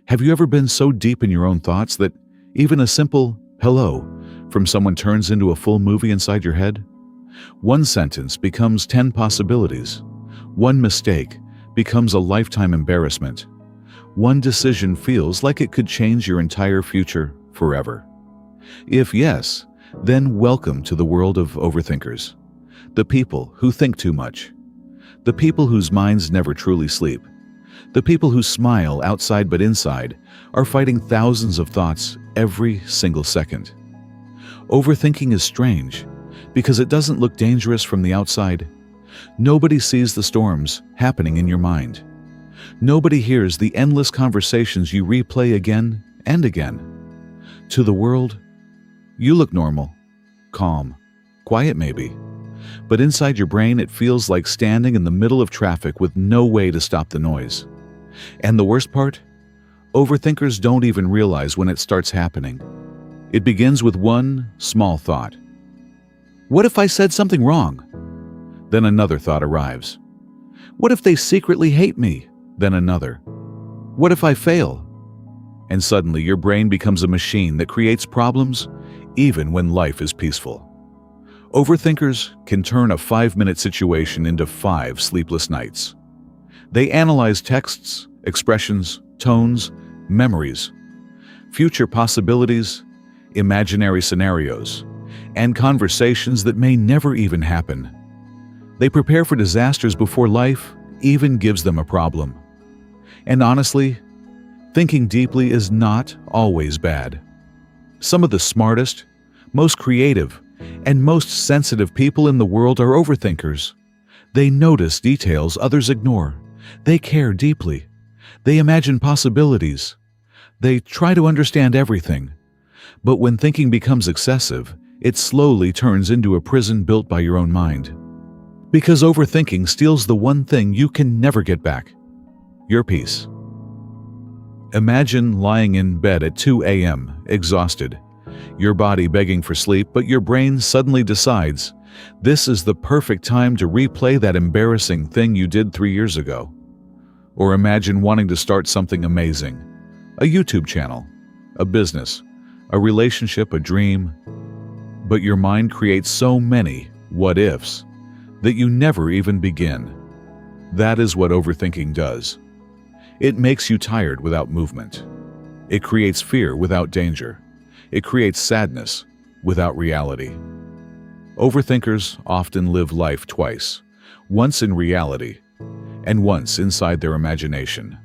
Have you ever been so deep in your own thoughts that even a simple hello from someone turns into a full movie inside your head? One sentence becomes 10 possibilities. One mistake becomes a lifetime embarrassment. One decision feels like it could change your entire future forever. If yes, then welcome to the world of overthinkers. The people who think too much. The people whose minds never truly sleep. The people who smile outside but inside are fighting thousands of thoughts every single second. Overthinking is strange because it doesn't look dangerous from the outside. Nobody sees the storms happening in your mind. Nobody hears the endless conversations you replay again and again. To the world, you look normal, calm, quiet maybe. But inside your brain it feels like standing in the middle of traffic with no way to stop the noise. And the worst part? Overthinkers don't even realize when it starts happening. It begins with one small thought. What if I said something wrong? Then another thought arrives. What if they secretly hate me? Then another. What if I fail? And suddenly your brain becomes a machine that creates problems even when life is peaceful. Overthinkers can turn a 5-minute situation into 5 sleepless nights. They analyze texts, expressions, tones, memories, future possibilities, imaginary scenarios, and conversations that may never even happen. They prepare for disasters before life even gives them a problem. And honestly, thinking deeply is not always bad. Some of the smartest, most creative, and most sensitive people in the world are overthinkers. They notice details others ignore. They care deeply. They imagine possibilities. They try to understand everything. But when thinking becomes excessive, it slowly turns into a prison built by your own mind. Because overthinking steals the one thing you can never get back: your peace. Imagine lying in bed at 2 a.m., exhausted, your body begging for sleep, but your brain suddenly decides this is the perfect time to replay that embarrassing thing you did 3 years ago. Or imagine wanting to start something amazing: a YouTube channel, a business, a relationship, a dream. But your mind creates so many what-ifs that you never even begin. That is what overthinking does. It makes you tired without movement. It creates fear without danger. It creates sadness without reality. Overthinkers often live life twice, once in reality and once inside their imagination.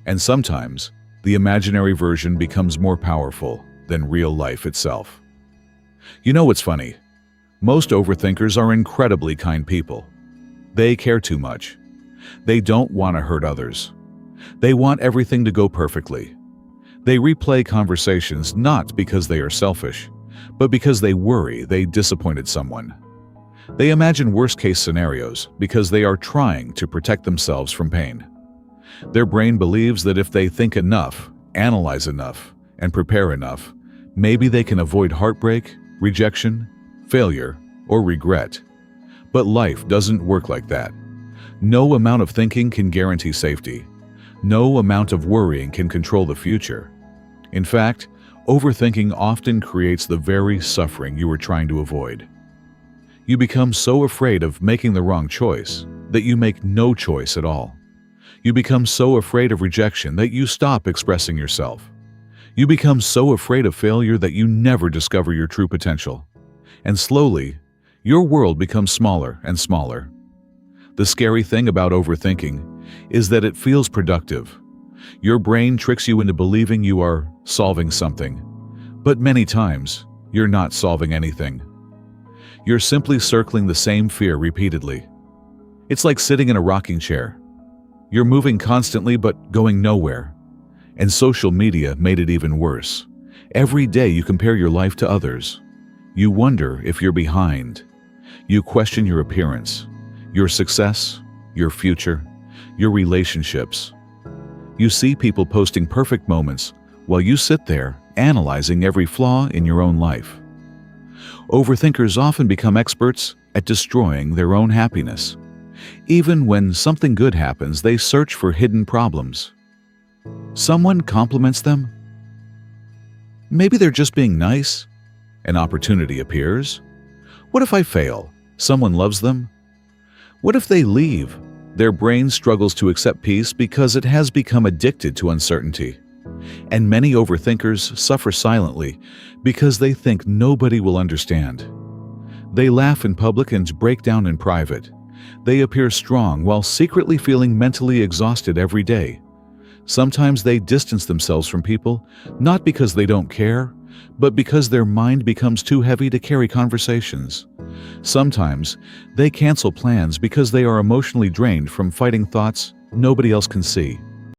And sometimes, the imaginary version becomes more powerful than real life itself. You know what's funny? Most overthinkers are incredibly kind people. They care too much. They don't want to hurt others. They want everything to go perfectly. They replay conversations not because they are selfish, but because they worry they disappointed someone. They imagine worst-case scenarios because they are trying to protect themselves from pain. Their brain believes that if they think enough, analyze enough, and prepare enough, maybe they can avoid heartbreak, rejection, failure, or regret. But life doesn't work like that. No amount of thinking can guarantee safety. No amount of worrying can control the future. In fact, overthinking often creates the very suffering you were trying to avoid. You become so afraid of making the wrong choice that you make no choice at all. You become so afraid of rejection that you stop expressing yourself. You become so afraid of failure that you never discover your true potential. And slowly, your world becomes smaller and smaller. The scary thing about overthinking is that it feels productive. Your brain tricks you into believing you are solving something, but many times, you're not solving anything. You're simply circling the same fear repeatedly. It's like sitting in a rocking chair. You're moving constantly but going nowhere. And social media made it even worse. Every day you compare your life to others. You wonder if you're behind. You question your appearance, your success, your future, your relationships. You see people posting perfect moments while you sit there analyzing every flaw in your own life. Overthinkers often become experts at destroying their own happiness. Even when something good happens, they search for hidden problems. Someone compliments them. Maybe they're just being nice. An opportunity appears. What if I fail? Someone loves them. What if they leave? Their brain struggles to accept peace because it has become addicted to uncertainty. And many overthinkers suffer silently because they think nobody will understand. They laugh in public and break down in private. They appear strong while secretly feeling mentally exhausted every day. Sometimes they distance themselves from people, not because they don't care, but because their mind becomes too heavy to carry conversations. Sometimes they cancel plans because they are emotionally drained from fighting thoughts nobody else can see.